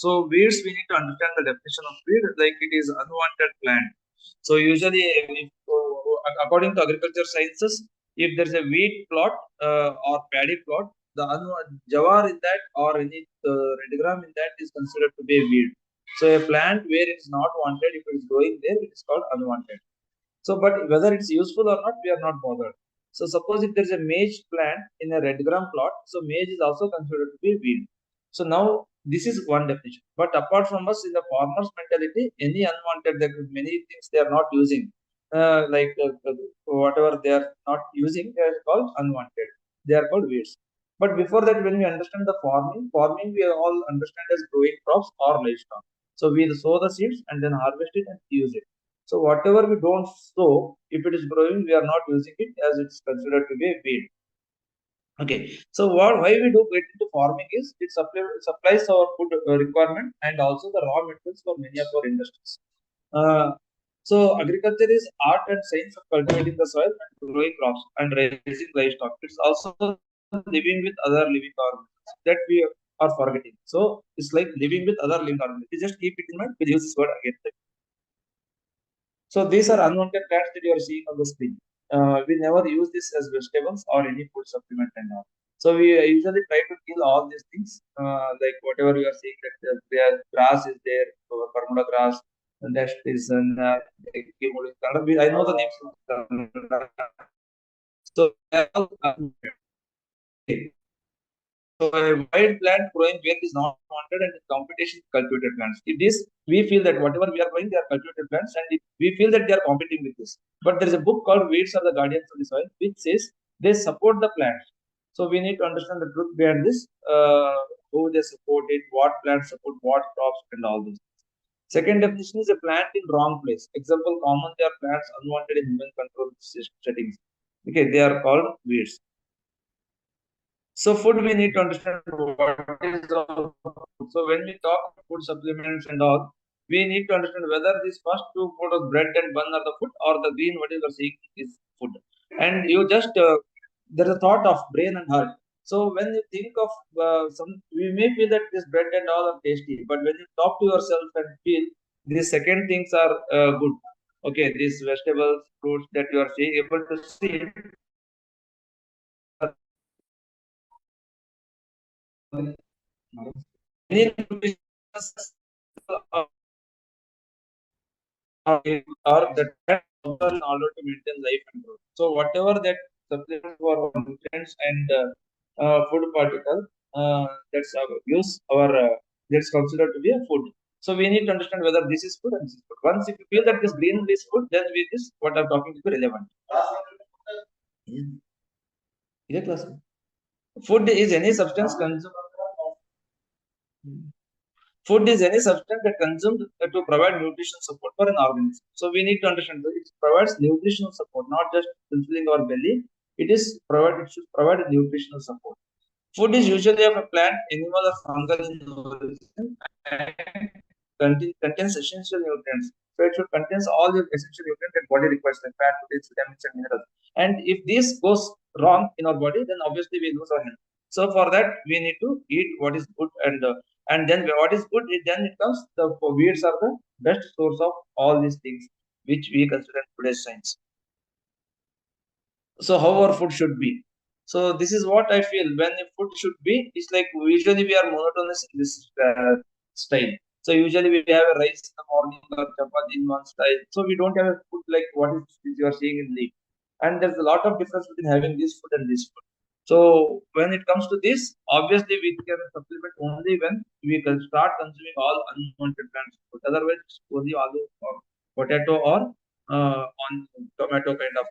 So weeds, we need to understand the definition of weed, like it is unwanted plant. So usually, if, according to agriculture sciences, if there is a wheat plot or paddy plot, the jawar in that or any red gram in that is considered to be a weed. So a plant where it is not wanted, if it is growing there, it is called unwanted. So, but whether it's useful or not, we are not bothered. So, suppose if there's a maize plant in a red gram plot, so maize is also considered to be weed. So now this is one definition. But apart from us, in the farmers' mentality, any unwanted, there are many things they are not using, whatever they are not using, they are called unwanted. They are called weeds. But before that, when we understand the farming we all understand as growing crops or livestock. So we sow the seeds and then harvest it and use it. So whatever we don't sow, if it is growing, we are not using it as it's considered to be a weed. Okay. So why we do get into farming is it supplies our food requirement and also the raw materials for many of our industries. Uh, so agriculture is art and science of cultivating the soil and growing crops and raising livestock. It's also living with other living organisms that we are forgetting. So it's like living with other living organisms. We just keep it in mind. We'll use this word again. So these are unwanted plants that you are seeing on the screen. We never use this as vegetables or any food supplement and all. So we usually try to kill all these things, like whatever you are seeing that there grass is there, Bermuda grass, and that is I know the names. So they are all unwanted. So a wild plant growing where it is not wanted and in competition with cultivated plants. It is, we feel that whatever we are growing, they are cultivated plants and we feel that they are competing with this. But there is a book called Weeds Are the Guardians of the Soil, which says they support the plants. So we need to understand the truth behind this, who they support it, what plants support what crops and all this. Second definition is a plant in wrong place. Example, commonly are plants unwanted in human control settings. Okay, they are called weeds. So food, we need to understand what is all food. So when we talk about food supplements and all, we need to understand whether these first two food of bread and bun are the food or the green what you are seeing is food. And you just there is a thought of brain and heart. So when you think of we may feel that this bread and all are tasty, but when you talk to yourself and feel these second things are good. Okay, these vegetables, fruits that you are seeing, able to see, any nutritious or the in order to maintain life and growth. So whatever that supplements for nutrients and food particle that's use our that's considered to be a food. So we need to understand whether this is food and this is food. Once if you feel that this green is food, then with this what I'm talking to be relevant. Yeah, class. Food is any substance consumed. Food is any substance that consumed to provide nutritional support for an organism. So we need to understand that it provides nutritional support, not just fulfilling our belly. It should provide nutritional support. Food is usually of a plant, animal, or fungal in origin and contains essential nutrients. So it should contains all the essential nutrients that body requires, like fat, proteins, vitamins, and minerals. And if this goes wrong in our body, then obviously we lose our health. So for that, we need to eat what is good and then what is good. Then it comes the weeds are the best source of all these things which we consider in today's science. So how our food should be. So this is what I feel when a food should be. It's like usually we are monotonous in this style. So usually we have a rice in the morning or chapati in one style. So we don't have a food like what is you are seeing in leaf. And there's a lot of difference between having this food and this food. So when it comes to this, obviously we can supplement only when we can start consuming all unwanted plants food. Otherwise, only aloo or potato or on tomato kind of.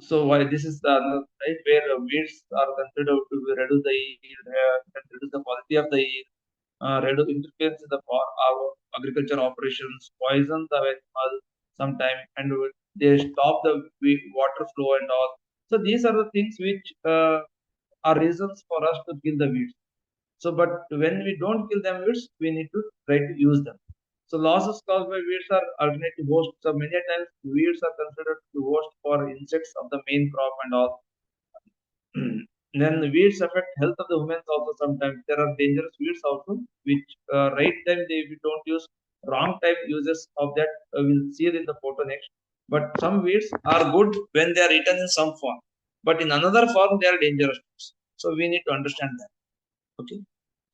So why this is the another right where weeds are considered to reduce the yield, can reduce the quality of the yield, reduce interference in the our agriculture operations, poison the animal sometime, and they stop the water flow and all. So these are the things which are reasons for us to kill the weeds. So, but when we don't kill them weeds, we need to try to use them. So losses caused by weeds are alternative hosts. So many times weeds are considered to host for insects of the main crop and all. Then the weeds affect health of the humans also sometimes. There are dangerous weeds also, which right time they we don't use, wrong time uses of that we'll see it in the photo next. But some weeds are good when they are eaten in some form, but in another form they are dangerous. So we need to understand that. Okay.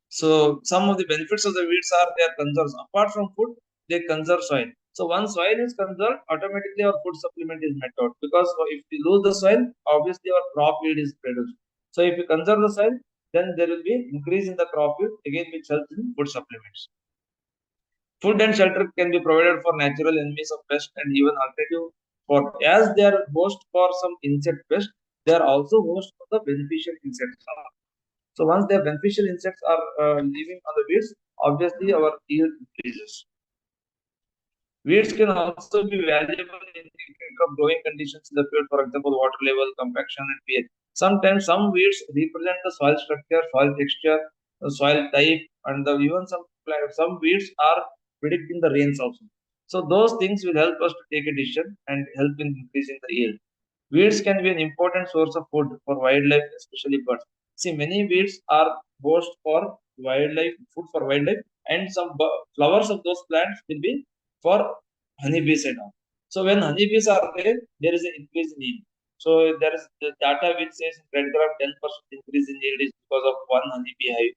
So some of the benefits of the weeds are they are conserves. Apart from food, they conserve soil. So once soil is conserved, automatically our food supplement is met out. Because if we lose the soil, obviously our crop yield is reduced. So if we conserve the soil, then there will be increase in the crop yield, again which helps in food supplements. Food and shelter can be provided for natural enemies of pest and even alternative for as they are host for some insect pest, they are also host for the beneficial insects. So once the beneficial insects are living on the weeds, obviously our yield increases. Weeds can also be valuable in the growing conditions in the field, for example, water level, compaction, and pH. Sometimes some weeds represent the soil structure, soil texture, the soil type, and even some weeds are predicting the rains also. So those things will help us to take a decision and help in increasing the yield. Weeds can be an important source of food for wildlife, especially birds. See, many weeds are host for wildlife, food for wildlife, and some flowers of those plants will be for honeybees and all. So when honeybees are there is an increase in yield. So there is the data which says in red graph 10% increase in yield is because of one honeybee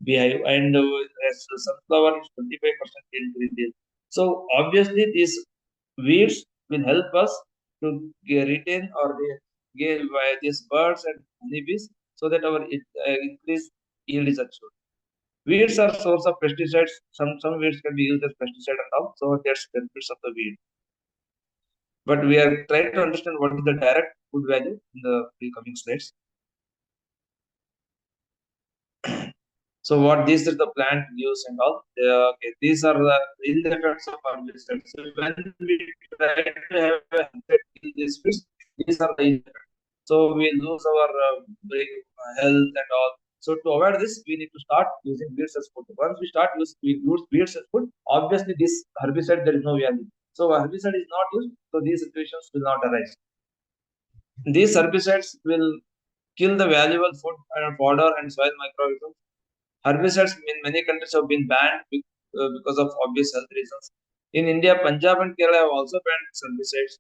beehive, and as sunflower is 25% increase. So obviously these weeds will help us to retain or give these birds and honeybees so that our increased yield is achieved. Weeds are source of pesticides. Some weeds can be used as pesticide and all. So that's benefits of the weed. But we are trying to understand what is the direct food value in the coming slides. So what this is the plant use and all. Okay, these are the ill effects of herbicides. So when we try to have a hundred in this fish, these are the ill effects. So we lose our brain, health and all. So to avoid this, we need to start using weeds as food. Once we start use weeds as food, obviously this herbicide there is no value. So herbicide is not used, so these situations will not arise. These herbicides will kill the valuable food and fodder and soil microorganisms. Herbicides in many countries have been banned because of obvious health reasons. In India, Punjab and Kerala have also banned herbicides.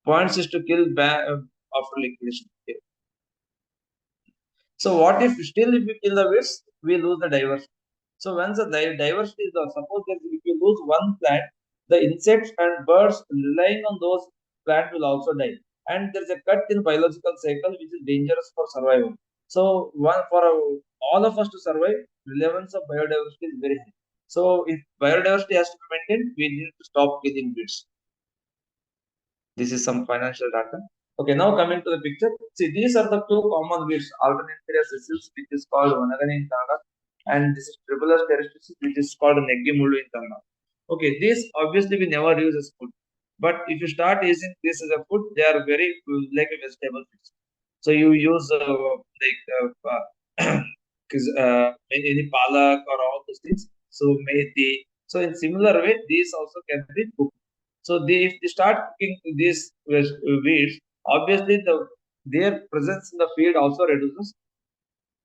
Points is to kill after liquidation. Okay. So what if still if we kill the weeds, we lose the diversity. So once the diversity is lost, suppose that if you lose one plant, the insects and birds relying on those plants will also die. And there is a cut in biological cycle which is dangerous for survival. So one for all of us to survive, relevance of biodiversity is very high. So if biodiversity has to be maintained, we need to stop killing weeds. This is some financial data. Okay, now coming to the picture. See, these are the two common weeds, Alternarius sessiles, which is called Vanagani in Kannada, and this is Tribulus terrestris, which is called Negimulu in Kannada. Okay, these obviously we never use as food. But if you start using this as a food, they are very like a vegetable fish. So you use any palak or all those things. So methi. So in similar way, these also can be cooked. So if they start cooking these weeds, obviously their presence in the field also reduces,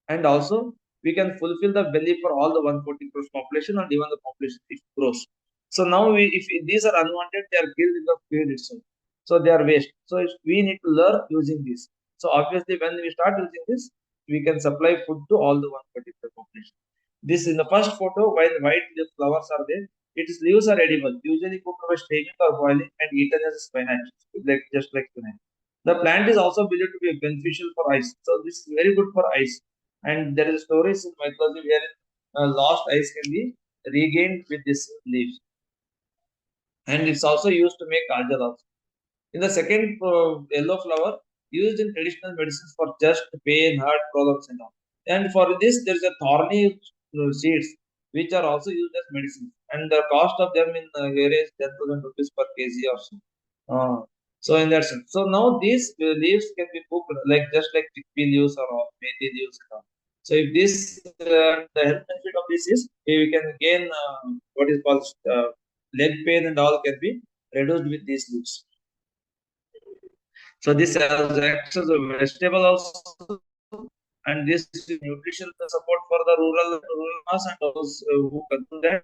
and also we can fulfill the belly for all the 140 crores population and even the population it grows. So now if these are unwanted, they are killed in the field itself. So they are waste. So we need to learn using this. So obviously when we start using this, we can supply food to all the 140 crore population. This in the first photo, while white leaf flowers are there, its leaves are edible, usually cooked by steaming or boiling and eaten as a spinach, just like spinach. The plant is also believed to be beneficial for eyes. So this is very good for eyes. And there is stories in mythology where lost eyes can be regained with this leaves. And it's also used to make kajal also. In the second yellow flower, used in traditional medicines for chest, pain, heart problems and all. And for this, there is a thorny seeds which are also used as medicine. And the cost of them in varies 10,000 rupees per kg or so. So in that sense, so now these leaves can be cooked like just like chickpea leaves or methi leaves and all. So if this the health benefit of this is we can gain what is called leg pain and all can be reduced with these leaves. So this acts as a vegetable also. and this is nutrition support for the rural mass and those who consume that,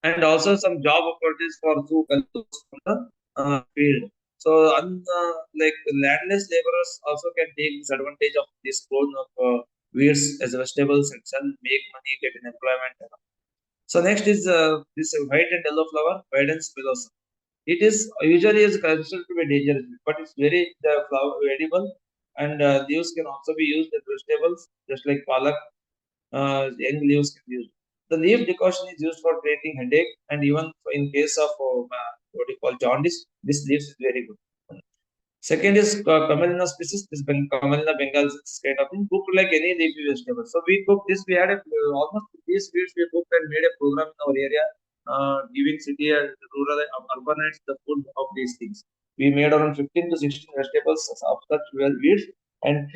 and also some job opportunities for who consume from the field. So, like landless laborers also can take disadvantage of this growth of weeds as vegetables and sell, make money, get an employment. So next is this white and yellow flower, Guidance pilosa. It is usually is considered to be dangerous, but it's very the flower edible, and leaves can also be used as vegetables, just like palak. Young leaves can be used. The leaf decoction is used for treating headache, and even in case of what you call jaundice, this leaves is very good. Second is Camelina species. This Camelina bengalis kind of thing, cooked like any leafy vegetable. So we cooked this. We had a, almost these weeds we cooked and made a program in our area, giving city and rural urbanites the food of these things. We made around 15 to 16 vegetables of such weeds, and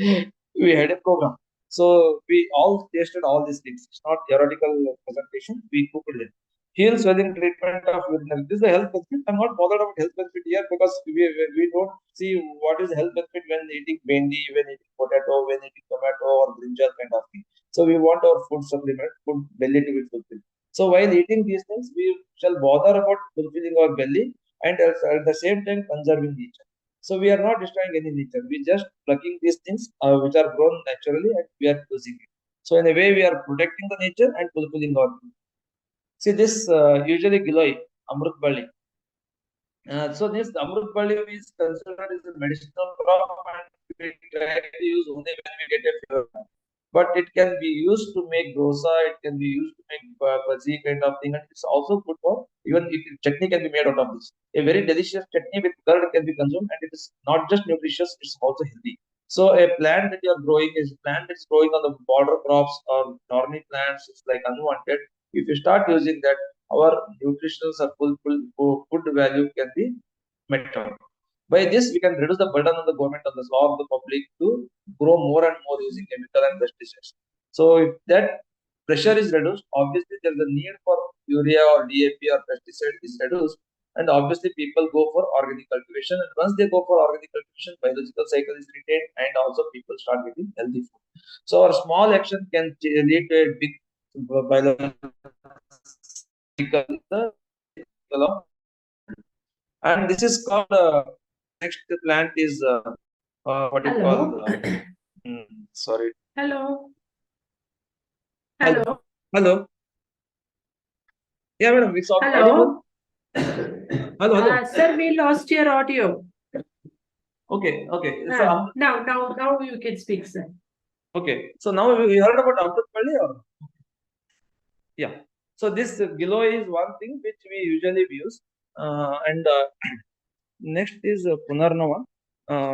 we had a program. So we all tasted all these things. It's not theoretical presentation. We cooked them. Heal swelling treatment of witness. This is the health benefit. I'm not bothered about health benefit here because we don't see what is the health benefit when eating bendi, when eating potato, when eating tomato or brinjal kind of thing. So we want our food supplement, food belly to be fulfilled. So while eating these things, we shall bother about fulfilling our belly and at the same time conserving nature. So we are not destroying any nature. We just plucking these things which are grown naturally and we are using it. So in a way, we are protecting the nature and fulfilling our food. See this usually Giloi, Amrut Bali. So this Amrut Bali is considered as a medicinal crop and we try to use only when we get a fever. But it can be used to make dosa, it can be used to make bhaji kind of thing, and it's also good for even chutney can be made out of this. A very delicious chutney with curd can be consumed, and it is not just nutritious; it's also healthy. So a plant that you are growing is a plant that's growing on the border crops or thorny plants. It's like unwanted. If you start using that, our nutritional or food value can be met out. By this, we can reduce the burden on the government on the law of the public to grow more and more using chemical and pesticides. So if that pressure is reduced, obviously there is a need for urea or DAP or pesticide is reduced, and obviously people go for organic cultivation. And once they go for organic cultivation, biological cycle is retained, and also people start getting healthy food. So our small action can lead to a big biological and this is called next plant is what you call Hello. sorry. Hello. Hello. Hello. Hello. Yeah, madam, it's audible. Hello. Hello. Sir, we lost your audio. Okay. So Now you can speak, sir. okay. So now we heard about Amrutpalli or yeah. So this Gilo is one thing which we usually use, and next is Punarnava.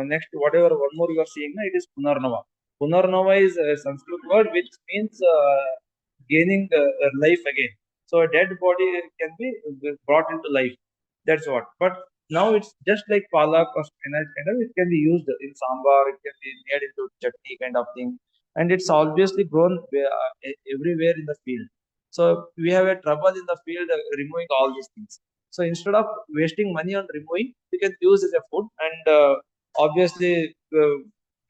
Next, whatever one more you are seeing, it is Punarnava. Punarnava is a Sanskrit word which means gaining life again. So a dead body can be brought into life. That's what. But now it's just like palak or spinach kind of. It can be used in sambar. It can be made into chutney kind of thing, and it's obviously grown everywhere in the field. So we have a trouble in the field removing all these things. So instead of wasting money on removing, we can use as a food and obviously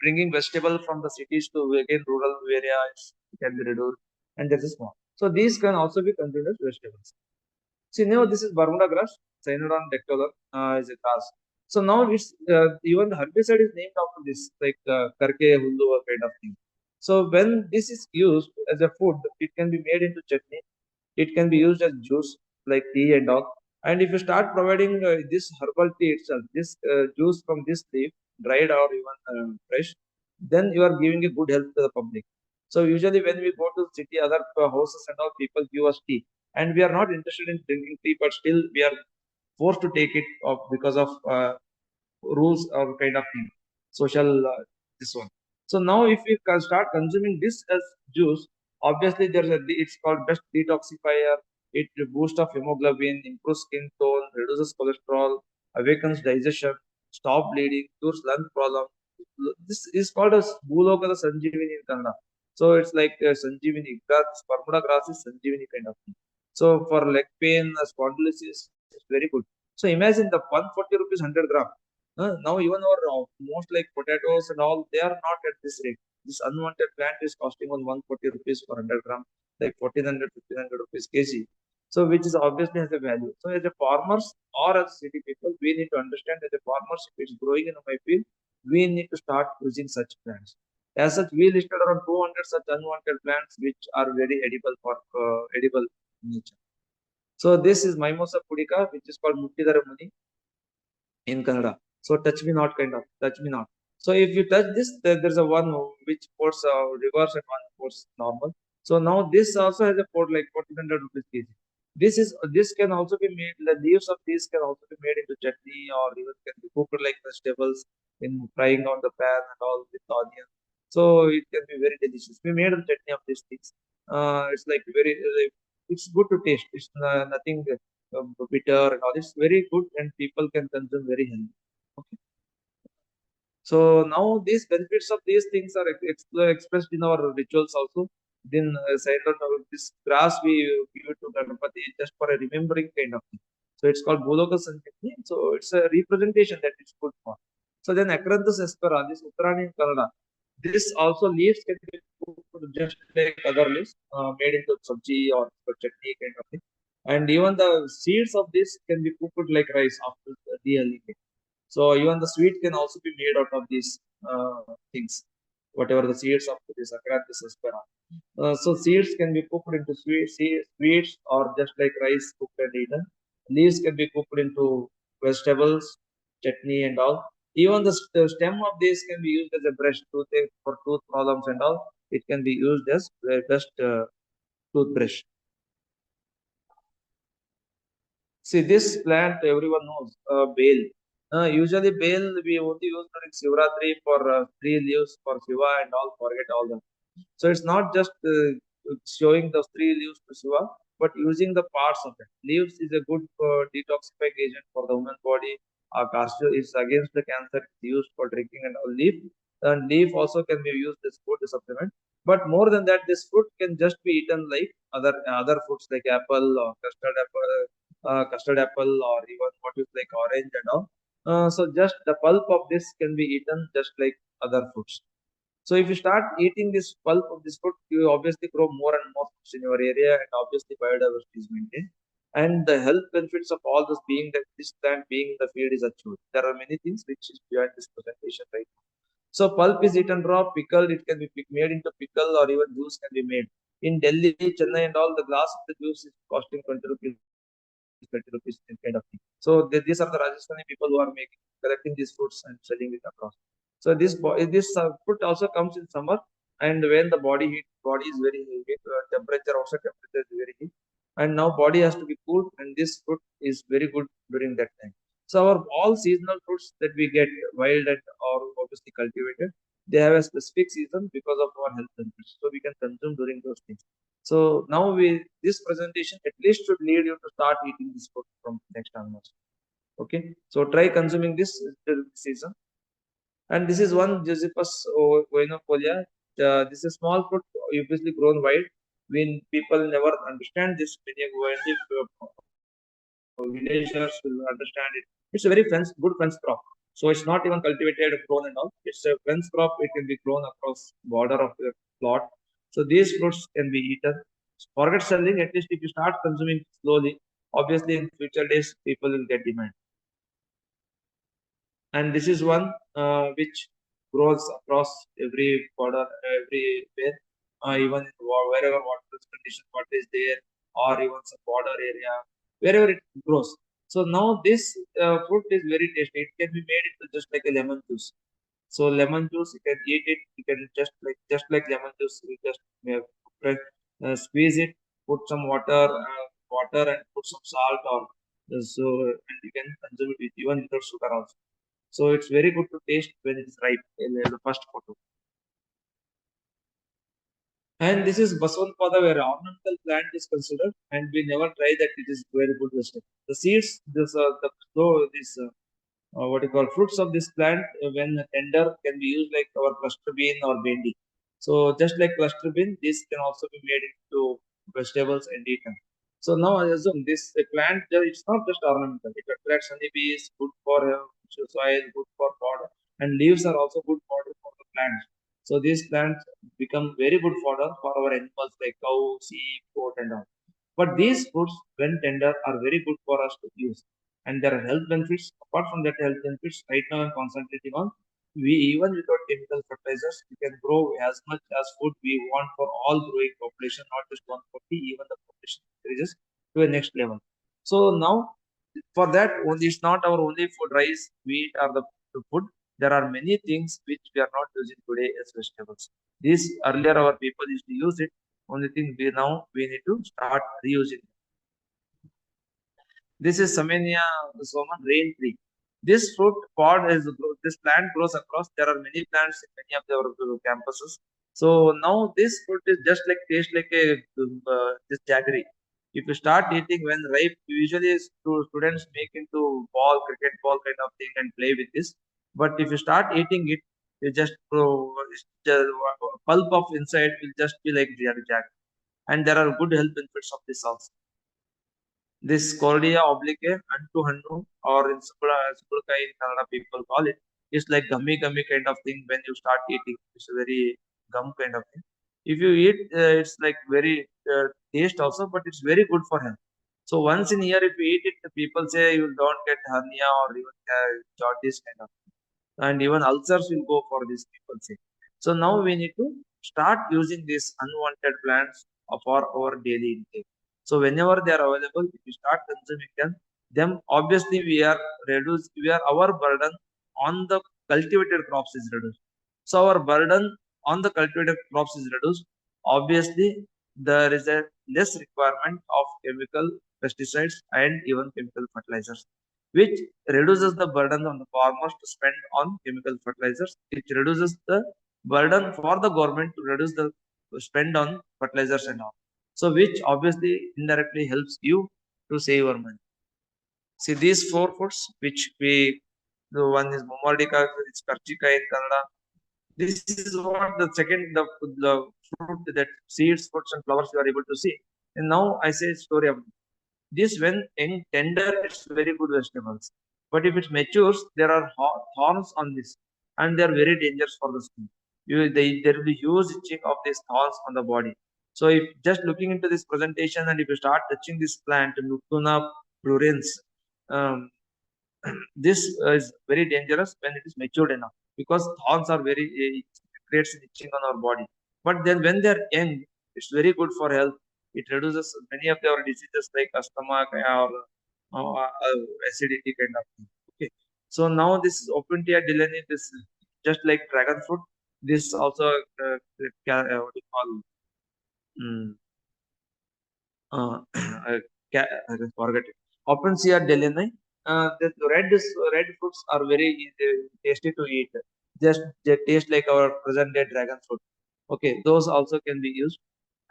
bringing vegetable from the cities to again rural areas can be reduced and that is small. So these can also be considered vegetables. See now this is Bermuda grass, Cynodon dectoler is a grass. So now it's even the herbicide is named after this like karke hullu kind of thing. So when this is used as a food, it can be made into chutney. It can be used as juice like tea and all. And if you start providing this herbal tea itself, this juice from this leaf, dried or even fresh, then you are giving a good health to the public. So usually when we go to city, other houses and all, people give us tea, and we are not interested in drinking tea, but still we are forced to take it because of rules or kind of thing, social this one. So now if we can start consuming this as juice, obviously there's a it's called best detoxifier. It boosts of hemoglobin, improves skin tone, reduces cholesterol, awakens digestion, stop bleeding, cures lung problem. This is called as Bhulokada Sanjeevani in Kannada. So it's like Sanjeevani grass, Bermuda grass is Sanjeevani kind of thing. So for leg pain, spondylosis, it's very good. So imagine the 140 rupees 100 gram. Now even our most like potatoes and all, they are not at this rate. This unwanted plant is costing on 140 rupees for 100 gram, like 1400, 1500 rupees kg. So which is obviously has a value. So as a farmers or as city people, we need to understand as a farmers, if it's growing in my field, we need to start using such plants. As such, we listed around 200 such unwanted plants which are very edible for edible nature. So this is Mimosa pudica, which is called Muttidhara Muni in Kannada. So touch me not, kind of touch me not. So if you touch this, there's a one which pours reverse and one pours normal. So now this also has a port like 1400 rupees kg. This can also be made. The leaves of this can also be made into chutney or even can be cooked like vegetables in frying on the pan and all with onion. So it can be very delicious. We made a chutney of these things. It's like very it's good to taste. It's nothing bitter and all. It's very good and people can consume very healthy. Okay. So now these benefits of these things are expressed in our rituals also. Then side of this grass we give it to Ganpati just for a remembering kind of thing. So it's called Boloka Sanchiti. So it's a representation that it's good for. So then Acranthus aspera, this Uttarani in Kannada. This also leaves can be cooked just like other leaves, made into sabji or chutney kind of thing. And even the seeds of this can be cooked like rice after the so even the sweet can also be made out of these things, whatever the seeds of this Acranthus aspera. So seeds can be cooked into sweets or just like rice cooked and eaten. Leaves can be cooked into vegetables, chutney and all. Even the stem of this can be used as a brush toothache for tooth problems and all. It can be used as the best toothbrush. See, this plant everyone knows, bale. Usually, bale we only use during Shivratri for three leaves for Shiva and all, forget all that. So it's not just showing those three leaves to Shiva, but using the parts of it. Leaves is a good detoxifying agent for the human body. Castor is against the cancer. It's used for drinking and all. Leaf also can be used as food supplement. But more than that, this fruit can just be eaten like other fruits like apple or custard apple, or even what is like orange and all. So just the pulp of this can be eaten just like other fruits. So if you start eating this pulp of this fruit, you obviously grow more and more fruits in your area, and obviously biodiversity is maintained. And the health benefits of all this being that this plant being in the field is achieved. There are many things which is behind this presentation right now. So pulp is eaten raw, pickled. It can be made into pickle or even juice can be made. In Delhi, Chennai, and all, the glass of the juice is costing 20 rupees, 30 rupees, kind of thing. So these are the Rajasthani people who are making collecting these fruits and selling it across. So this fruit also comes in summer, and when the body is very heat, temperature outside temperature is very heat, and now body has to be cool, and this fruit is very good during that time. So our all seasonal fruits that we get wild and or obviously cultivated, they have a specific season because of our health benefits. So we can consume during those things. So now this presentation at least should lead you to start eating this food from next onwards. Okay, so try consuming this during the season. And this is one Josephus oenopolia. This is a small fruit, obviously grown wide. When people never understand this, villagers will understand it. It's a very good fence crop. So it's not even cultivated, grown and all. It's a fence crop. It can be grown across border of the plot. So these fruits can be eaten. Forget selling. At least if you start consuming slowly, obviously in future days people will get demand. And this is one which grows across every border, everywhere, even in wherever water condition, water is there, or even some border area, wherever it grows. So now this fruit is very tasty. It can be made into just like a lemon juice. So lemon juice, you can eat it. You can just like lemon juice. You just squeeze it, put some water, and put some salt, or so, and you can consume it with even without sugar also. So it's very good to taste when it is ripe in the first photo. And this is Baswanpada, where ornamental plant is considered, and we never try that it is very good vegetable. The seeds, what you call fruits of this plant, when tender, can be used like our cluster bean or bendi. So just like cluster bean, this can also be made into vegetables and eaten. So now I assume this plant, it's not just ornamental. It attracts honeybees, good for soil, good for fodder, and leaves are also good fodder for the plants. So these plants become very good fodder for our animals like cow, sheep, goat, and all. But these foods, when tender, are very good for us to use. And there are health benefits. Apart from that health benefits, right now I'm concentrating on we even without chemical fertilizers, we can grow as much as food we want for all growing population, not just 140, even the population increases to a next level. So now for that only it's not our only food, rice, wheat or the food. There are many things which we are not using today as vegetables. This earlier our people used to use it. Only thing we need to start reusing. This is Samania Soman rain tree. This fruit pod this plant grows across. There are many plants in many of our campuses. So now this fruit is just like taste like a this jaggery. If you start eating when ripe, usually students make into ball, cricket ball kind of thing and play with this. But if you start eating it, you just pulp of inside will just be like jaggery. And there are good health benefits of this also. This Cordia oblique Antu Hannu or in Subulkai in Kannada people call it. It's like gummy kind of thing when you start eating. It's a very gum kind of thing. If you eat, it's like very taste also, but it's very good for health. So once in a year, if you eat it, the people say you don't get hernia or even jaundice kind of, and even ulcers will go for these people say. So now we need to start using these unwanted plants for our daily intake. So whenever they are available, if you start consuming them obviously we are our burden on the cultivated crops is reduced. So our burden on the cultivated crops is reduced. Obviously, there is a less requirement of chemical pesticides and even chemical fertilizers, which reduces the burden on the farmers to spend on chemical fertilizers. It reduces the burden for the government to reduce the spend on fertilizers and all. So, which obviously indirectly helps you to save your money. See these four foods, which the one is Momardika, it's Karchika in Kannada. This is what the fruit that seeds, fruits, and flowers you are able to see. And now I say a story about this when in tender, it's very good vegetables. But if it matures, there are thorns on this, and they are very dangerous for the skin. There will be huge itching of these thorns on the body. So if just looking into this presentation, and if you start touching this plant, Nucuna prurens, um, this is very dangerous when it is matured enough because thorns are very it creates itching on our body. But then when they are young, it's very good for health. It reduces many of our diseases like asthma or acidity kind of thing. Okay. So now this is Opuntia delaney, this is just like dragon fruit. This also what do you call? Mm, I forget it. Opuntia delaney. The red fruits are very tasty to eat. Just they taste like our present day dragon fruit. Okay, those also can be used.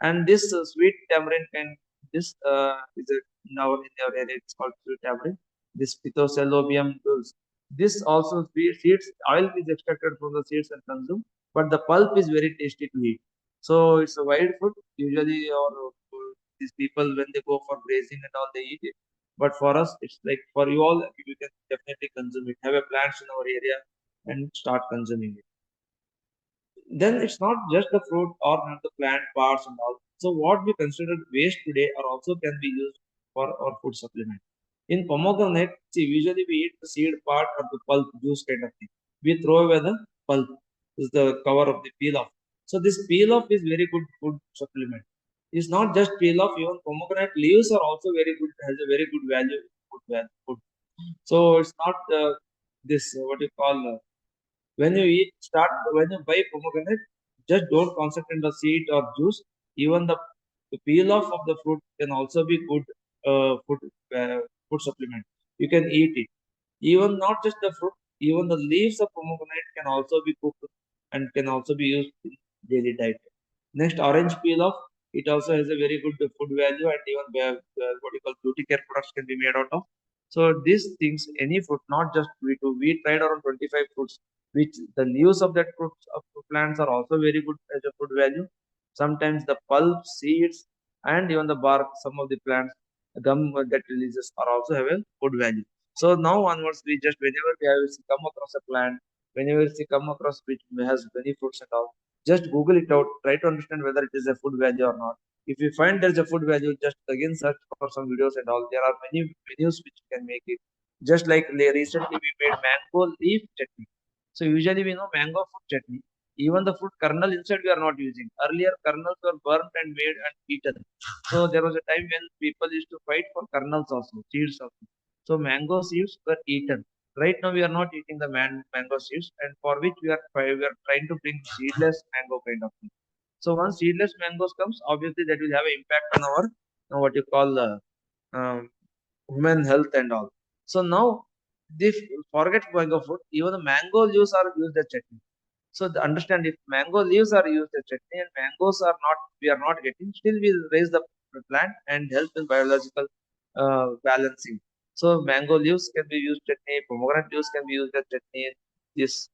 And this sweet tamarind can this is a, in our area it's called sweet tamarind. This Phytocelobium dulce. This also seeds oil is extracted from the seeds and consumed, but the pulp is very tasty to eat. So it's a wild food. Usually, or these people when they go for grazing and all, they eat it. But for us, it's like for you all, you can definitely consume it. Have a plants in our area and start consuming it. Then it's not just the fruit or not the plant parts and all. So what we consider waste today are also can be used for our food supplement. In pomegranate, see usually we eat the seed part or the pulp juice kind of thing. We throw away the pulp, is the cover of the peel off. So this peel off is very good food supplement. It's not just peel off, even pomegranate leaves are also very good, has a very good value in food. So it's not this what you call when you buy pomegranate, just don't concentrate on the seed or juice. Even the peel off of the fruit can also be good uh, food supplement. You can eat it. Even not just the fruit, even the leaves of pomegranate can also be cooked and can also be used in daily diet. Next, orange peel off. It also has a very good food value, and even what you call beauty care products can be made out of. So these things, any fruit, not just wheat. We tried around 25 fruits, which the leaves of that fruits of plants are also very good as a food value. Sometimes the pulp, seeds, and even the bark, some of the plants, gum that releases are also have a food value. So now onwards, whenever we have come across a plant, whenever we come across which has many fruits and all, Just Google it out. Try to understand whether it is a food value or not. If you find there is a food value, just again search for some videos and all. There are many menus which can make it. Just like recently we made mango leaf chutney. So usually we know mango food chutney. Even the fruit kernel inside we are not using. Earlier kernels were burnt and made and eaten. So there was a time when people used to fight for kernels also, seeds also. So mango seeds were eaten. Right now we are not eating the mango seeds, and for which we are trying to bring seedless mango kind of thing. So once seedless mangoes comes, obviously that will have an impact on our what you call um, human health and all. So now this forget mango fruit, even the mango leaves are used as chutney. So understand, if mango leaves are used as chutney and mangoes are not, we are not getting, still we raise the plant and help in biological balancing. So mango leaves can be used chutney, pomegranate leaves can be used as chutney. This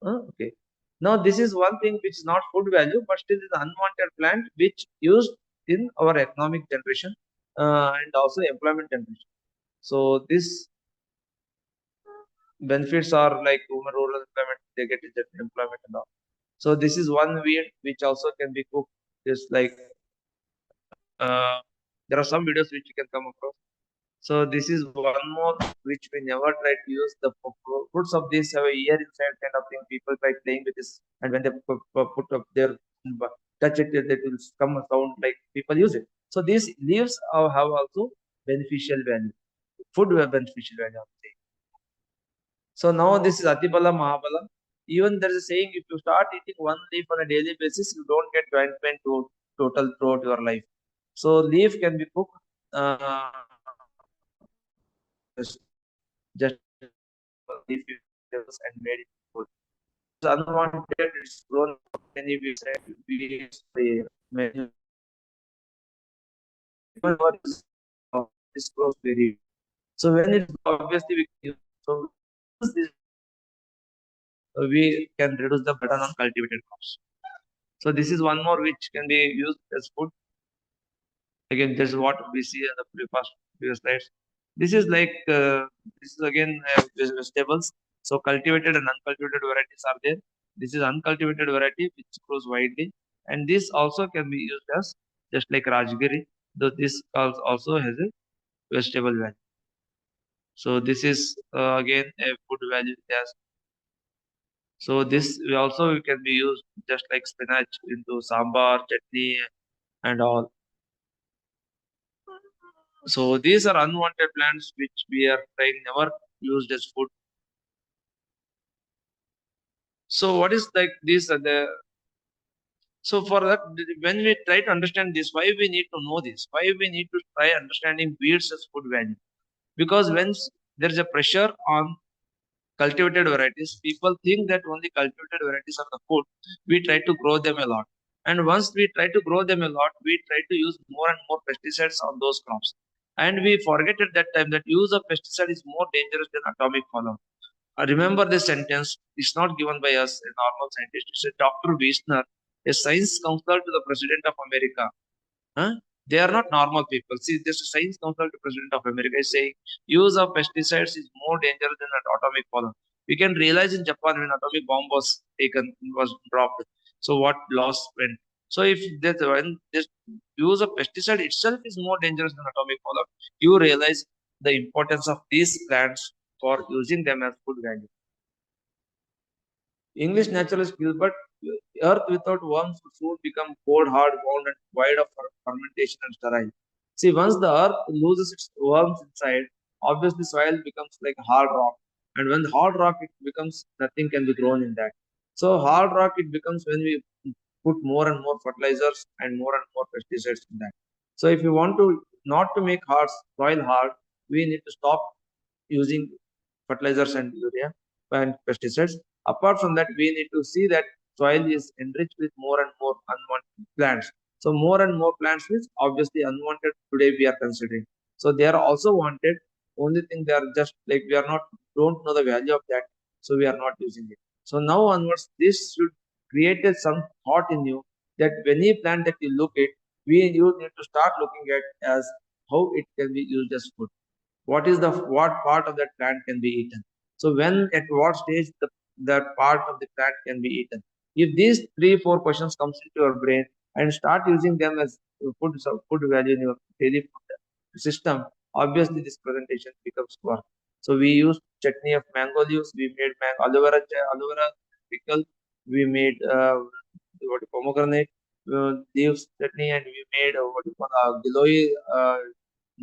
okay. Now this is one thing which is not food value, but still is unwanted plant which used in our economic generation and also employment generation. So this benefits are like women rural employment, they get employment and all. So this is one weed which also can be cooked. Just like there are some videos which you can come across. So this is one more which we never try to use. The fruits of this have a ear inside kind of thing. People try playing with this, and when they put up their touch it, it will come a sound like people use it. So these leaves have also beneficial value, food beneficial value. So now this is Atibala Mahabala. Even there is a saying, if you start eating one leaf on a daily basis, you don't get joint pain to total throughout your life. So leaf can be cooked just leaf vegetables and made it food. It's unwanted, it's grown many weeks and weeks the many this grows very. So when it's obviously we can use, so this we can reduce the burden on cultivated crops. So this is one more which can be used as food. Again, this is what we see in the previous slides. This is like this is again vegetables. So cultivated and uncultivated varieties are there. This is uncultivated variety which grows widely, and this also can be used as just like Rajgiri. Though this also has a vegetable value. So this is again a food value. Yes. So this also can be used just like spinach into sambar, chutney, and all. So these are unwanted plants which we are trying never used as food. So what is like these are the so for that when we try to understand this, why we need to know this, why we need to try understanding weeds as food value? Because when there is a pressure on cultivated varieties, people think that only cultivated varieties are the food. We try to grow them a lot. And once we try to grow them a lot, we try to use more and more pesticides on those crops. And we forget at that time that use of pesticide is more dangerous than atomic fallout. Remember this sentence. It's not given by us, a normal scientist. It's a Dr. Wisner, a science counselor to the President of America. Huh? They are not normal people. See, this science council to President of America is saying use of pesticides is more dangerous than an atomic bomb. We can realize in Japan when atomic bomb was dropped. So what loss went. So if when this use of pesticide itself is more dangerous than atomic fallout, you realize the importance of these plants for using them as food value. English naturalist Gilbert, earth without worms would soon become cold, hard, bound, and void of fermentation and sterile. See, once the earth loses its worms inside, obviously soil becomes like hard rock. And when hard rock, it becomes nothing can be grown in that. So hard rock, it becomes when we put more and more fertilizers and more pesticides in that. So if you want to not to make hard soil hard, we need to stop using fertilizers and urea and pesticides. Apart from that, we need to see that soil is enriched with more and more unwanted plants. So more and more plants means obviously unwanted today we are considering. So they are also wanted. Only thing they are just like we are not don't know the value of that, so we are not using it. So now onwards, this should create some thought in you that any plant that you look at, you need to start looking at as how it can be used as food. What part of that plant can be eaten? So when at what stage that part of the plant can be eaten? If these 3-4 questions comes into your brain and start using them as food value in your daily food system, obviously this presentation becomes work. So we used chutney of mango leaves. We made aloe vera pickle. We made pomegranate leaves chutney, and we made what you call giloy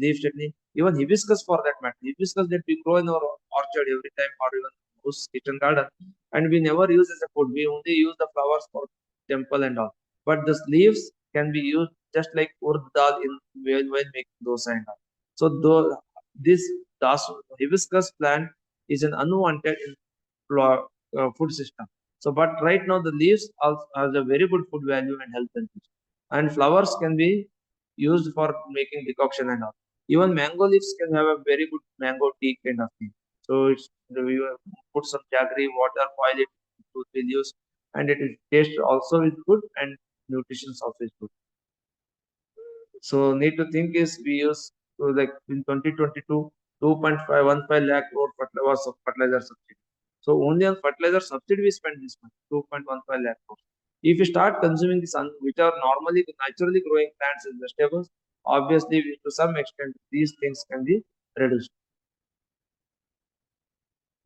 leaf chutney. Even hibiscus for that matter. Hibiscus that we grow in our orchard every time, or even whose kitchen garden, and we never use as a food. We only use the flowers for temple and all. But the leaves can be used just like urd dal in when making dosa and all. So though this hibiscus plant is an unwanted in food system. So, but right now the leaves also has a very good food value and health benefits. And flowers can be used for making decoction and all. Even mango leaves can have a very good mango tea kind of thing. So it's we put some jaggery, water, boil it, 2-3 leaves, and it is taste also is good and nutrition also is good. So need to think is we use like in 2022, 2.515 lakh crore was of fertilizer subsidy. So only on fertilizer subsidy we spend this much, 2.15 lakh crore. If we start consuming the sun, which are normally naturally growing plants and vegetables, obviously to some extent these things can be reduced.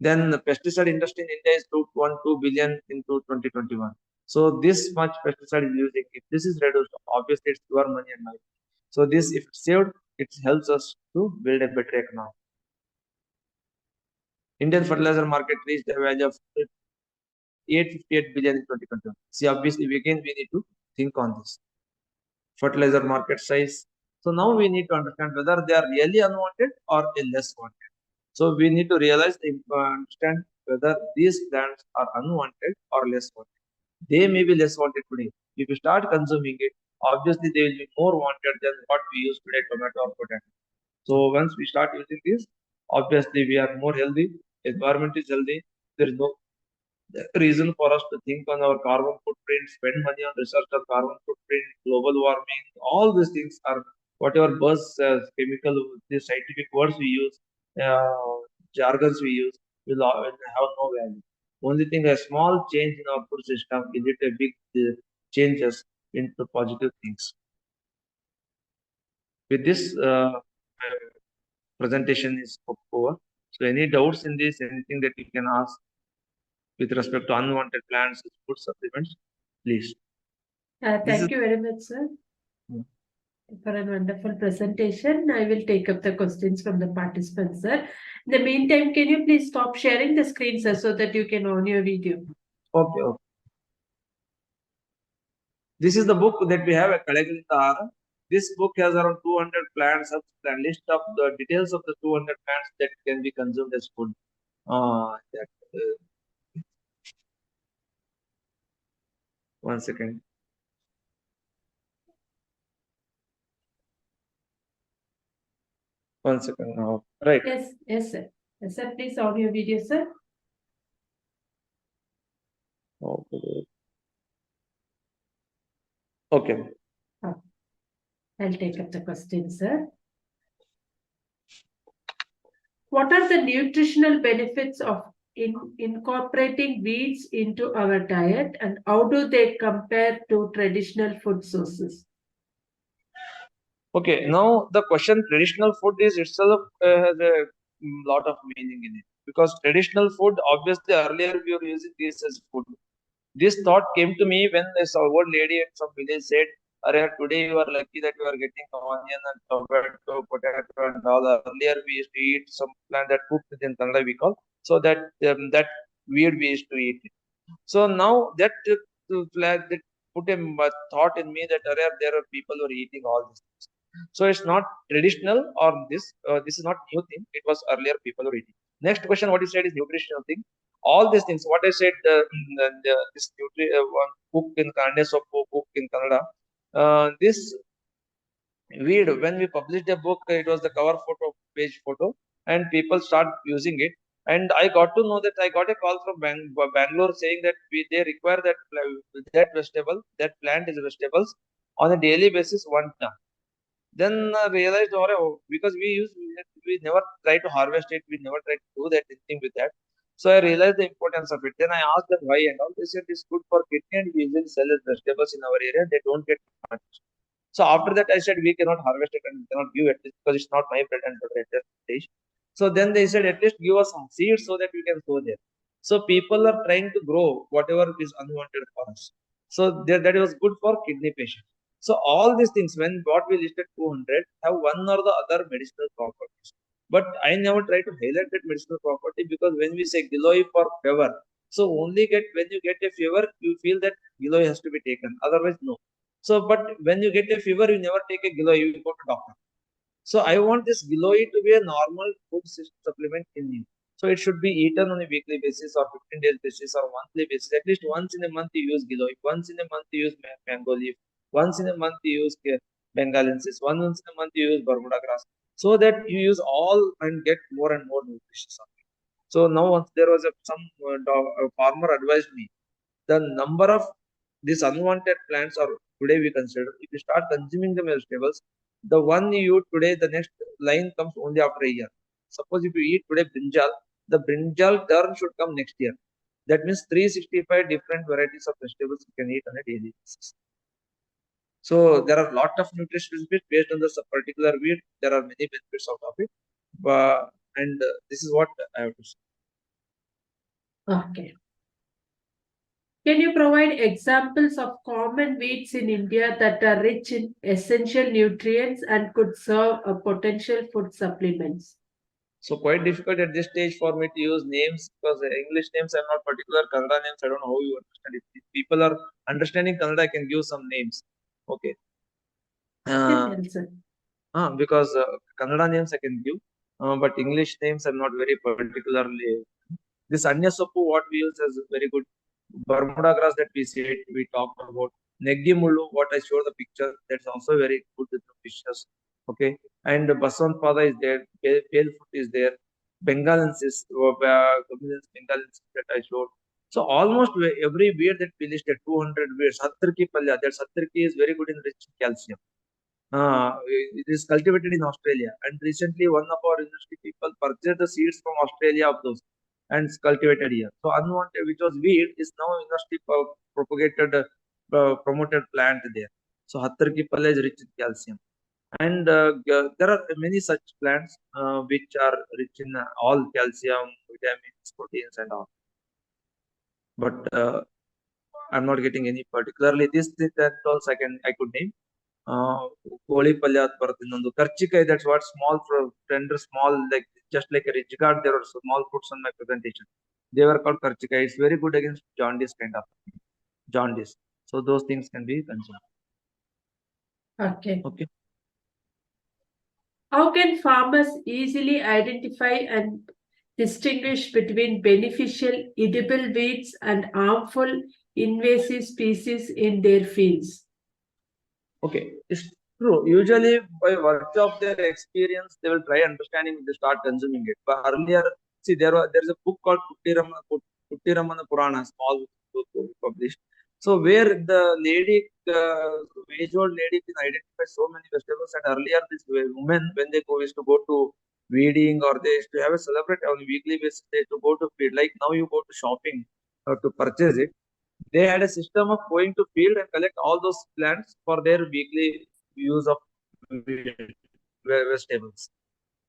Then the pesticide industry in India is 2.2 billion into 2021. So this much pesticide is using. If this is reduced, obviously it's your money and my money. So this, if it's saved, it helps us to build a better economy. Indian fertilizer market reached a value of 858 billion in 2021. See, obviously, again we need to think on this fertilizer market size. So now we need to understand whether they are really unwanted or less wanted. So we need to realize, understand whether these plants are unwanted or less wanted. They may be less wanted today. If you start consuming it, obviously they will be more wanted than what we use today, tomato or potato. So once we start using this, obviously we are more healthy, environment is healthy. There is no reason for us to think on our carbon footprint, spend money on research on carbon footprint, global warming. All these things are whatever buzz, chemical, the scientific words we use, uh, jargons we use, will have no value. Only thing, a small change in our food system will lead to a big changes into positive things. With this, my presentation is over. So, any doubts in this? Anything that you can ask with respect to unwanted plants, food supplements, please. This is Thank you very much, sir, for a wonderful presentation. I will take up the questions from the participants, sir. In the meantime, can you please stop sharing the screen, sir, so that you can on your video? okay. Okay. This is the book that we have at Kalagalintara. This book has around 200 plants, a list of the details of the 200 plants that can be consumed as food. One second. One second now. Right. Yes, yes, sir. Yes, sir. Please on your video, sir. Okay. Okay. I'll take up the question, sir. What are the nutritional benefits of incorporating weeds into our diet, and how do they compare to traditional food sources? Okay. Now the question traditional food is itself has a lot of meaning in it, because traditional food, obviously earlier we were using this as food. This thought came to me when this old lady at some village said, "Arey, today you are lucky that you are getting onion and tomato, potato and all. Earlier we used to eat some plant that cooked in Kannada we call. So that weird we used to eat it. So now that that put a thought in me that there are people who are eating all these things. So it's not traditional or this. This is not new thing. It was earlier people were eating. Next question, what you said is nutritional thing. All these things, what I said, this one cook in Kannada, so cook in Kannada. This weed, when we published a book, it was the cover photo, page photo, and people start using it. And I got to know that I got a call from Bangalore saying that they require that vegetable, that plant is vegetables on a daily basis 1 ton. Then I realized, because we never try to harvest it, we never try to do that anything with that. So I realized the importance of it. Then I asked them why and all. They said it's good for kidney and we usually sell as vegetables in our area. They don't get much. So after that, I said we cannot harvest it and we cannot give it because it's not my bread and butter at that stage. So then they said at least give us some seeds so that we can sow there. So people are trying to grow whatever is unwanted for us. So that was good for kidney patients. So all these things, when what we listed 200, have one or the other medicinal properties. But I never try to highlight that medicinal property because when we say giloy for fever, so only get when you get a fever, you feel that giloy has to be taken. Otherwise, no. So, but when you get a fever, you never take a giloy, you go to doctor. So I want this giloy to be a normal food supplement in you. So it should be eaten on a weekly basis or 15 days basis or monthly basis. At least once in a month you use giloy. Once in a month you use mango leaf. Once in a month you use bengalensis. Once in a month you use Bermuda grass. So that you use all and get more and more nutritious. So now once there was some farmer advised me the number of these unwanted plants are today we consider if you start consuming the vegetables the one you eat today the next line comes only after a year. Suppose if you eat today brinjal, the brinjal turn should come next year. That means 365 different varieties of vegetables you can eat on a daily basis. So there are a lot of nutrition benefits based on the particular wheat. There are many benefits out of it, and this is what I have to say. Okay. Can you provide examples of common wheats in India that are rich in essential nutrients and could serve a potential food supplements? So quite difficult at this stage for me to use names because the English names I'm not particular. Kannada names I don't know how you understand it. If people are understanding Kannada, I can give some names. Okay. Uh, because Kannada names I can give, but English names I'm not very particularly. This Anya Soppu, what we use is very good. Bermuda grass that we see it, we talked about. Neggi Mullu, what I showed the picture, that's also very good with the fishes. Okay. And Basant Pada is there, pale foot is there, Bengalensis, Bengalensis that I showed. So almost every weed that we listed, 200 weeds, Sattarki Palya, that Sattarki is very good in rich calcium. It is cultivated in Australia, and recently one of our industry people purchased the seeds from Australia of those and it's cultivated here. So unwanted, which was weed, is now industry propagated, promoted plant there. So Hattarki Palla is rich in calcium, and there are many such plants which are rich in all calcium, vitamins, proteins, and all. But I'm not getting any particularly this that also I could name. ಕೋಳಿ ಪಲ್ಯ ಅಂತ ಬರುತ್ತೆ ಇನ್ನೊಂದು ಕರ್ಚಿಕಾಯಿ that's what small tender small like just like a ridge guard there are small fruits on my presentation. They were called karchikai. It's very good against jaundice kind of jaundice. So those things can be consumed. Okay. Okay. How can farmers easily identify and distinguish between beneficial edible weeds and harmful invasive species in their fields? Okay, it's true. Usually, by virtue of their experience, they will try understanding. They start consuming it. But earlier, see, there is a book called Puttiramana Purana, small book published. So where the lady, age-old lady, can identify so many vegetables. And earlier, this women, when they used to go to weeding or they used to have a celebrate on a weekly basis, they used to go to feed. Like now, you go to shopping to purchase it. They had a system of going to field and collect all those plants for their weekly use of vegetables.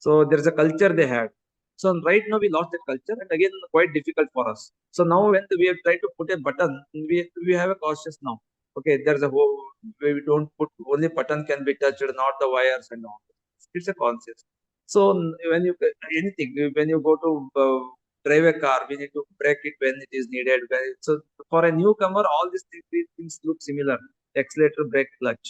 So there is a culture they had. So right now we lost that culture and again quite difficult for us. So now when we have tried to put a button, we have a cautious now. Okay, there's a whole we don't put only button can be touched, not the wires and all. It's a conscious. So when you anything when you go to drive a car, we need to break it when it is needed. So for a newcomer, all these things look similar: accelerator, brake, clutch.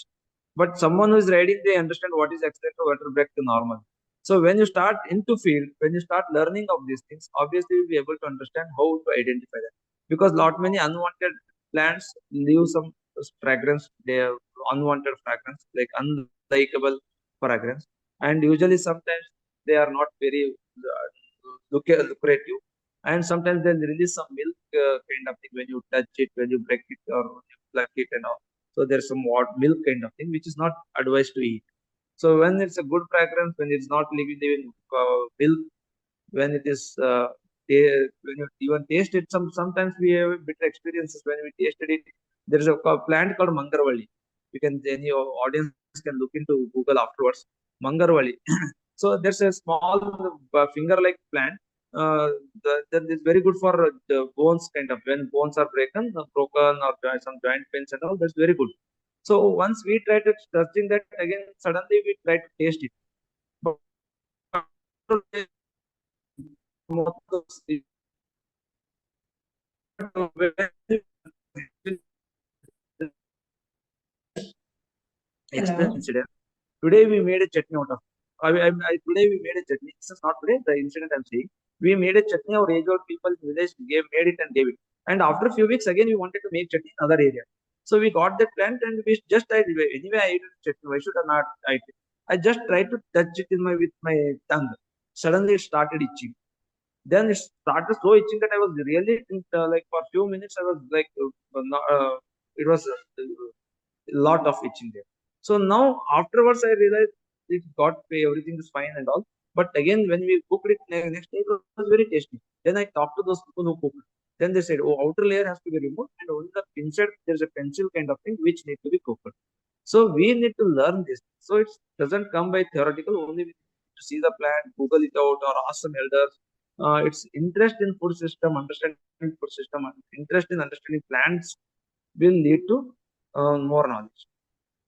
But someone who is riding, they understand what is accelerator, what is brake to normal. So when you start into field, when you start learning of these things, obviously you'll be able to understand how to identify that. Because lot many unwanted plants leave some fragrance, they have unwanted fragrance, like unlikable fragrance. And usually sometimes they are not very lucrative. And sometimes they'll release some milk kind of thing when you touch it, when you break it or when you pluck it and all. So there's some milk kind of thing, which is not advised to eat. So when it's a good fragrance, when it's not leaving even milk, when it is when you even taste it, sometimes we have bitter experiences when we tasted it. There is a plant called Mangarvali. You can any audience can look into Google afterwards. Mangarvali. So there's a small finger-like plant. Uh, that is very good for the bones, kind of when bones are broken or some joint pains and all. That's very good. So once we tried touching that again, suddenly we tried to taste it. But Hello. incident. Today we made a chutney out of. Today we made a chutney. This is not today. The incident I'm saying. We made a chutney. Our age-old people in village made it and gave it. And after a few weeks, again we wanted to make chutney in other area. So we got that plant and we just tried it. Anyway, I ate chutney. Why should I not eat it? I just tried to touch it with my tongue. Suddenly it started itching. Then it started so itching that I was really like for a few minutes I was like it was lot of itching there. So now afterwards I realized it got pay, everything is fine and all. But again, when we cooked it next day, it was very tasty. Then I talked to those people who cooked it. Then they said, "Oh, outer layer has to be removed, and only the inside there's a pencil kind of thing which need to be cooked." So we need to learn this. So it doesn't come by theoretical. Only we need to see the plant, Google it out, or ask some elders. It's interest in food system, understanding food system, and interest in understanding plants will lead to more knowledge.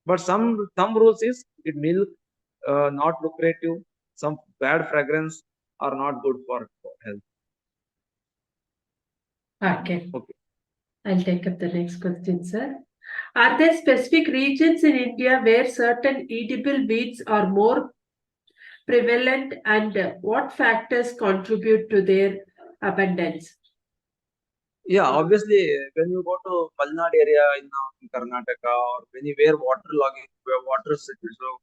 But some rules is it milk not lucrative. Some bad fragrance are not good for health. Okay. Okay. I'll take up the next question, sir. Are there specific regions in India where certain edible weeds are more prevalent, and what factors contribute to their abundance? Yeah, obviously, when you go to Mallinath area in Karnataka or anywhere water logging, where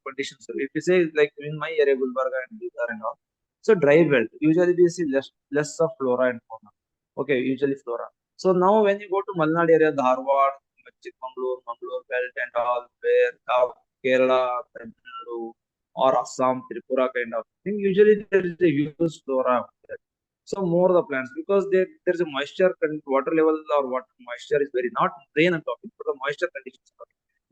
conditions, if you say like in my area, Gulbarga and Bihar and all, so dry belt, usually we see less of flora and fauna. Okay, usually flora. So now when you go to Mallinath area, Dharwad, Mangalore belt and all, where Kerala, Tamil Nadu, or Assam, Tripura kind of thing, usually there is a huge flora. So more the plants because there's a water level or water moisture is very not rain I'm talking but the moisture conditions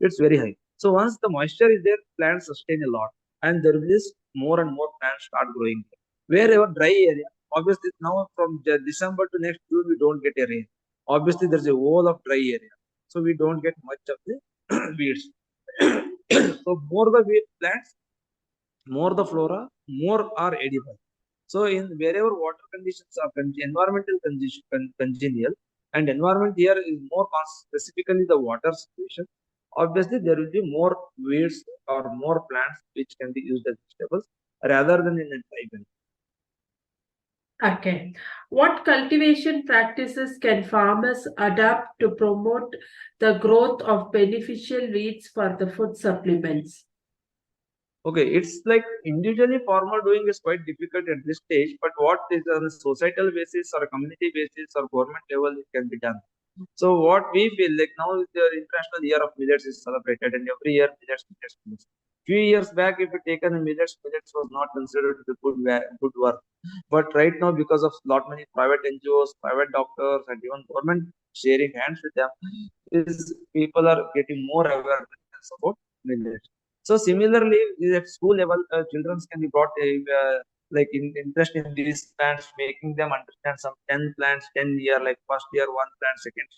it's very high. So once the moisture is there, plants sustain a lot, and there is more and more plants start growing. Wherever dry area, obviously now from December to next June we don't get a rain. Obviously there's a wall of dry area, so we don't get much of the weeds. So more the weed plants, more the flora, more are edible. So in wherever water conditions are environmental condition, congenial, and environment here is more specifically the water situation, obviously there will be more weeds or more plants which can be used as vegetables rather than in a dry belt. Okay. What cultivation practices can farmers adopt to promote the growth of beneficial weeds for the food supplements? Okay, it's like individually farmer doing is quite difficult at this stage, but what is on a societal basis or a community basis or government level, it can be done. So what we feel like now the International Year of Millets is celebrated, and every year millets. Few years back, if you taken a millets was not considered to be good work. But right now, because of lot many private NGOs, private doctors, and even government sharing hands with them, is people are getting more awareness about millets. So similarly, at school level, children can be brought like interest in these plants, making them understand some 10 plants, 10 year, like first year, one plant, second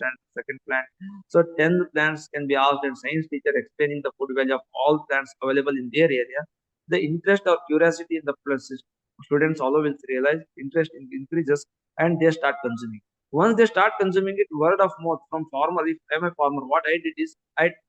plant. So 10 plants can be asked and science teacher explaining the food value of all plants available in their area. The interest or curiosity in the students all will realize interest increases and they start consuming. Once they start consuming it, word of mouth from farmer. If I'm a farmer, what I did is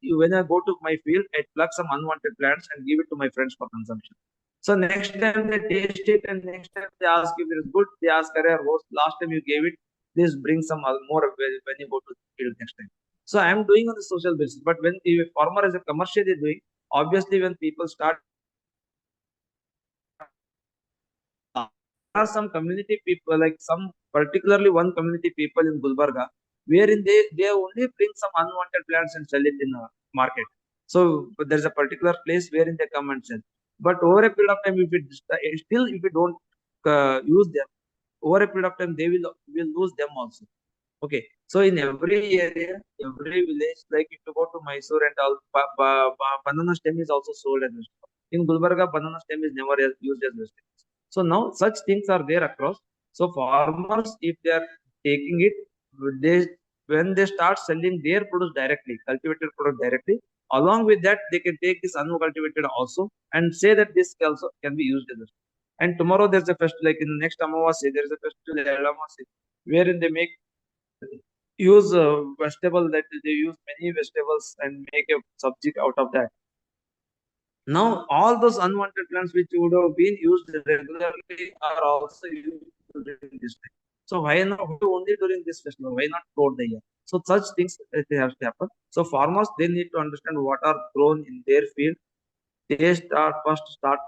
when I go to my field, I pluck some unwanted plants and give it to my friends for consumption. So next time they taste it, and next time they ask if it is good, they ask, "Arey, host, last time you gave it, please bring some more when you go to the field next time." So I am doing on the social basis. But when a farmer is a commercially doing, obviously when people start are some community people, like some particularly one community people in Gulbarga, wherein they only bring some unwanted plants and sell it in a market. So there's a particular place wherein they come and sell. But over a period of time, if it still if we don't use them, over a period of time they will lose them also. Okay, so in every area, every village, like if you go to Mysore and all, banana stem is also sold as vegetable. In Gulbarga, banana stem is never used as vegetable. So now such things are there across. So farmers, if they are taking it, they when they start selling their produce directly, cultivated product directly, along with that they can take this uncultivated also and say that this also can be used as vegetable. And tomorrow there's a festival, like in the next Amavasya, there is a festival, Elamasi, wherein they make use vegetable, that they use many vegetables and make a subject out of that. Now all those unwanted plants which would have been used regularly are also used during this time. So why not, why only during this festival? Why not throughout the year? So such things they have to happen. So farmers, they need to understand what are grown in their field. They start first start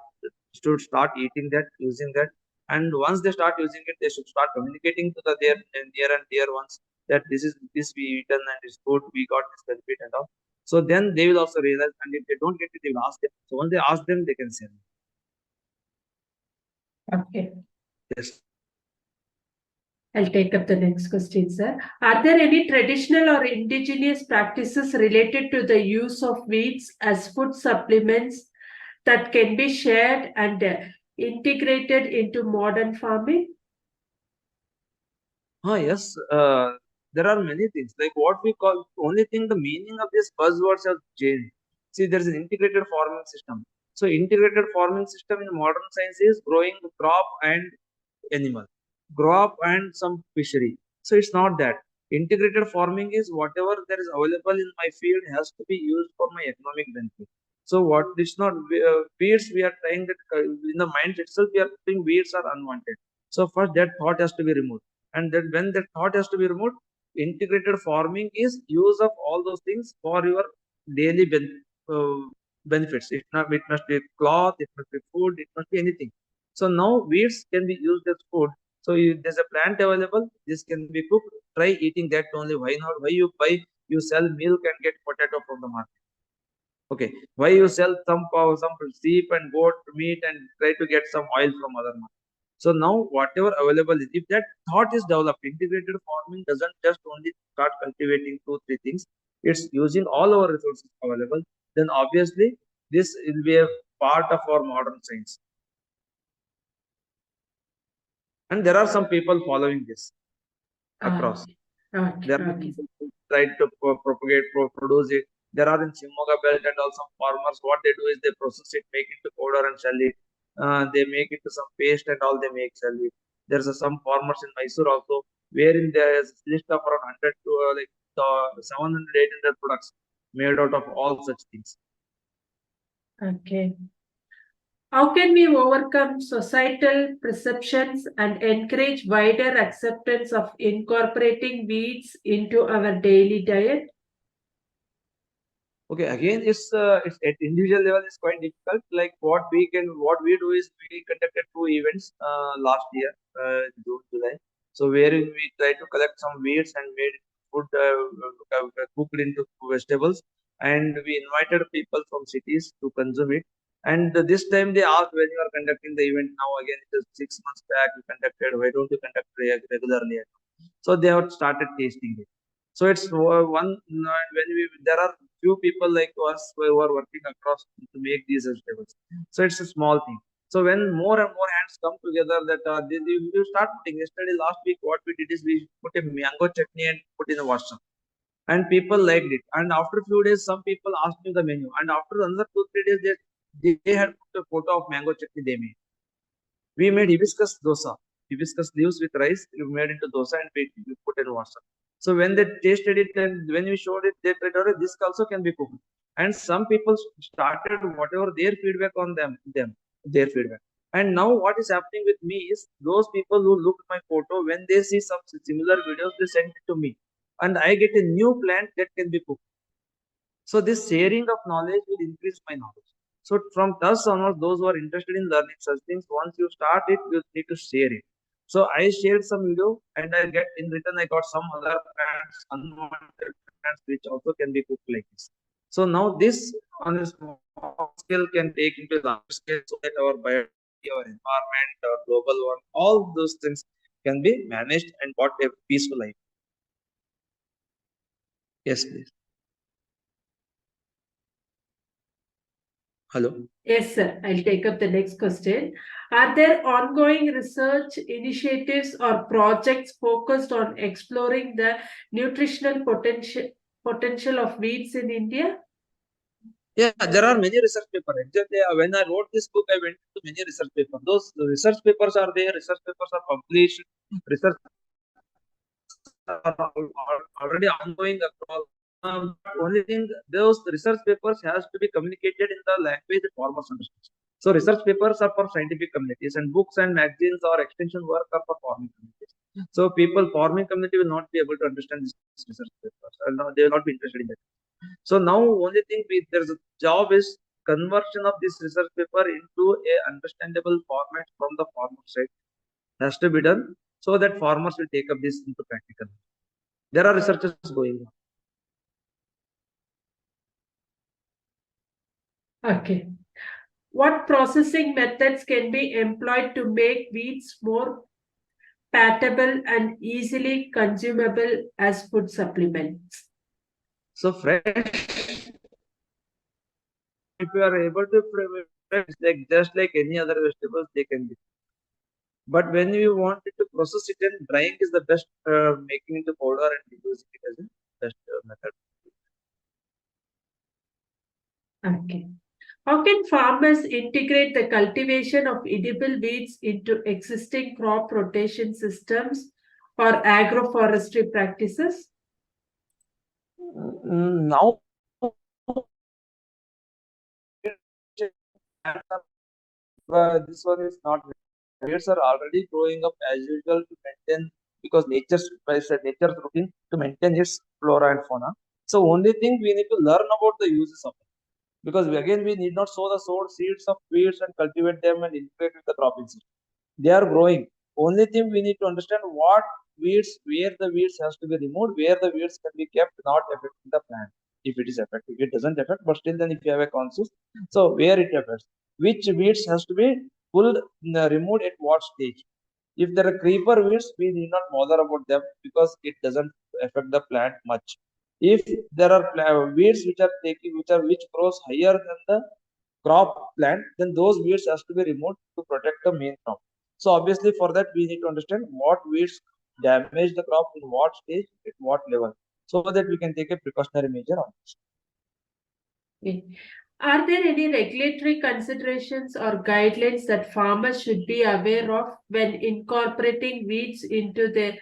should start eating that, using that, and once they start using it, they should start communicating to the their near and dear ones that this is this we eaten and it's good, we got this benefit and all. So then they will also realize, and if they don't get it, they will ask them. So once they ask them, they can say Okay. yes. I'll take up the next question, sir. Are there any traditional or indigenous practices related to the use of weeds as food supplements that can be shared and integrated into modern farming? Yes, there are many things. Like what we call, only thing, the meaning of these buzzwords have changed. See, there is an integrated farming system. So, integrated farming system in modern science is growing crop and animal, crop and some fishery. So, it's not that. Integrated farming is whatever there is available in my field has to be used for my economic benefit. So, what it's not weeds, we are trying that in the mind itself, we are thinking weeds are unwanted. So, first that thought has to be removed, and then when that thought has to be removed, integrated farming is use of all those things for your daily uh, benefits. It must be cloth, it must be food, it must be anything. So now weeds can be used as food. So there's a plant available, this can be cooked, try eating that only. Why not? Why you buy, you sell milk and get potato from the market? Okay, why you sell some cow, some sheep and goat meat and try to get some oil from other market? So now whatever available is, if that thought is developed, integrated farming doesn't just only start cultivating two, three things. It's using all our resources available. Then obviously this will be a part of our modern science. And there are some people following this across. Okay. There are Okay. people who try to propagate, produce it. There are in Shimoga belt and also farmers. What they do is they process it, make it to powder and sell it. They make it to some paste and all they make sell it. There's some farmers in Mysore also, wherein there is a list of around 100 to 700, 800 products made out of all such things. Okay. How can we overcome societal perceptions and encourage wider acceptance of incorporating weeds into our daily diet? Okay, again, it's at individual level is quite difficult. Like what we do is we conducted two events last year, June, July. So wherein we try to collect some weeds and made food cooked into vegetables, and we invited people from cities to consume it. And this time they asked, when you are conducting the event now again, it is 6 months back you conducted. Why don't you conduct regularly? So they have started tasting it. So it's one when we there are few people like us who are working across to make these vegetables. So it's a small thing. So when more and more hands come together, that you start putting. Yesterday, last week, what we did is we put a mango chutney and put in a WhatsApp, and people liked it. And after a few days, some people asked me the menu, and after another 2 3 days, they had put a photo of mango chutney they made. We made hibiscus dosa, hibiscus leaves with rice. We made into dosa and we put in water. So when they tasted it and when we showed it, they said, "Oh, this also can be cooked." And some people started whatever their feedback on their feedback. And now what is happening with me is those people who looked at my photo, when they see some similar videos, they send it to me, and I get a new plant that can be cooked. So this sharing of knowledge will increase my knowledge. So from thus onwards, those who are interested in learning such things, once you start it, you need to share it. So I shared some video, and I get in return I got some other plants, unwanted plants, which also can be cooked like this. So now this on a small scale can take into larger scale, so that our biodiversity, our environment, our global one, all those things can be managed and got a peaceful life. Yes, please. Hello. Yes, sir. I'll take up the next question. Are there ongoing research initiatives or projects focused on exploring the nutritional potential of wheats in India? Yeah, there are many research papers. Exactly, when I wrote this book, I went to many research papers. Those research papers are there. Research papers are published. Research are already ongoing across. Only thing, those research papers has to be communicated in the language that farmers understand. So research papers are for scientific communities, and books and magazines or extension work are for farming communities. So people farming community will not be able to understand these research papers. They will not be interested in that. So now only thing there's a job is conversion of this research paper into a understandable format from the farmer side has to be done so that farmers will take up this into practical. There are researches going on. Okay. What processing methods can be employed to make wheats more palatable and easily consumable as food supplements? So fresh, if you are able to fresh, like just like any other vegetables, they can be. But when you want it to process it, and drying is the best, making into powder and using it as a best method. Okay. How can farmers integrate the cultivation of edible weeds into existing crop rotation systems or agroforestry practices? Now, this one is not. Weeds are already growing up as usual to maintain because nature's routine to maintain its flora and fauna. So only thing we need to learn about the uses of it because we need not sow the seeds of weeds and cultivate them and integrate with the cropping system. They are growing. Only thing we need to understand what weeds, where the weeds has to be removed, where the weeds can be kept, not affecting the plant. If it is affecting, it doesn't affect, but still then if you have a conscious, so where it affects, which weeds has to be pulled, removed at what stage. If there are creeper weeds, we need not bother about them because it doesn't affect the plant much. If there are weeds which grows higher than the crop plant, then those weeds has to be removed to protect the main crop. So obviously for that we need to understand what weeds damage the crop in what stage, at what level, so that we can take a precautionary measure on this. Okay. Are there any regulatory considerations or guidelines that farmers should be aware of when incorporating weeds into their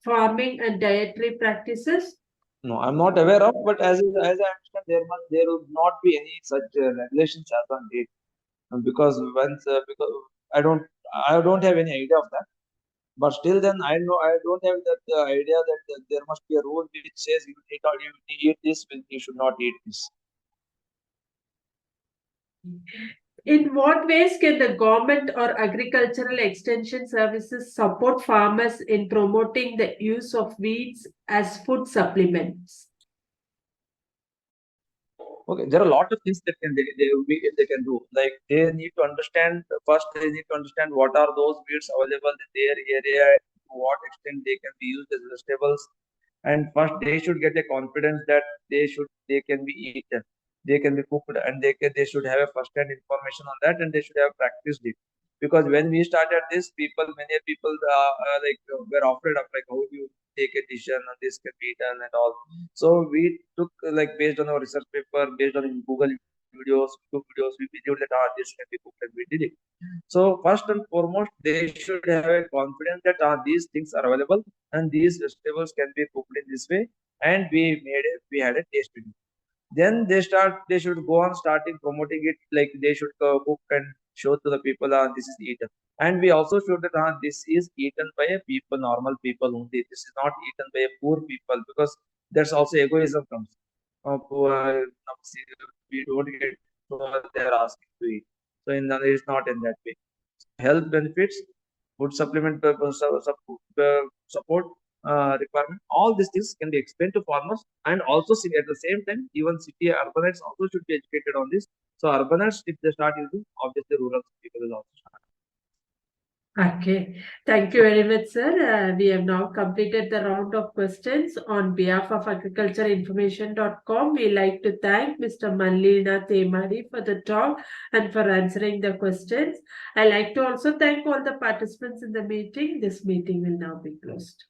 farming and dietary practices? No, I'm not aware of, but as I understand, there would not be any such regulations as on date. Because I don't have any idea of that. But still, then I don't have that idea that there must be a rule which says you eat this, you should not eat this. In what ways can the government or agricultural extension services support farmers in promoting the use of weeds as food supplements? Okay, there are a lot of things that they can do. Like they need to understand first. They need to understand what are those weeds available in their area, to what extent they can be used as vegetables, and first they should get a confidence that they can be eaten, they can be cooked, and they should have a first hand information on that, and they should have practiced it. Because when we started this, many people were afraid of like how do you take a decision and this can be done and all. So we took like based on our research paper, based on Google videos, YouTube videos, we believed that this can be cooked and we did it. So first and foremost, they should have a confidence that these things are available and these vegetables can be cooked in this way, and we had a taste with it. Then they should go on starting promoting it, like they should cook and show to the people this is eaten. And we also showed that this is eaten by a people, normal people only. This is not eaten by a poor people, because there's also egoism comes. See, we don't get what they're asking to eat. So it's not in that way. Health benefits, food supplement support requirement, all these things can be explained to farmers. And also at the same time, even city urbanites also should be educated on this. So urbanites, if they start using, obviously rural people will also start. Okay, thank you very much, sir. We have now completed the round of questions. On behalf of agricultureinformation.com, we like to thank Mr. Mallinath Hemadi for the talk and for answering the questions. I like to also thank all the participants in the meeting. This meeting will now be closed.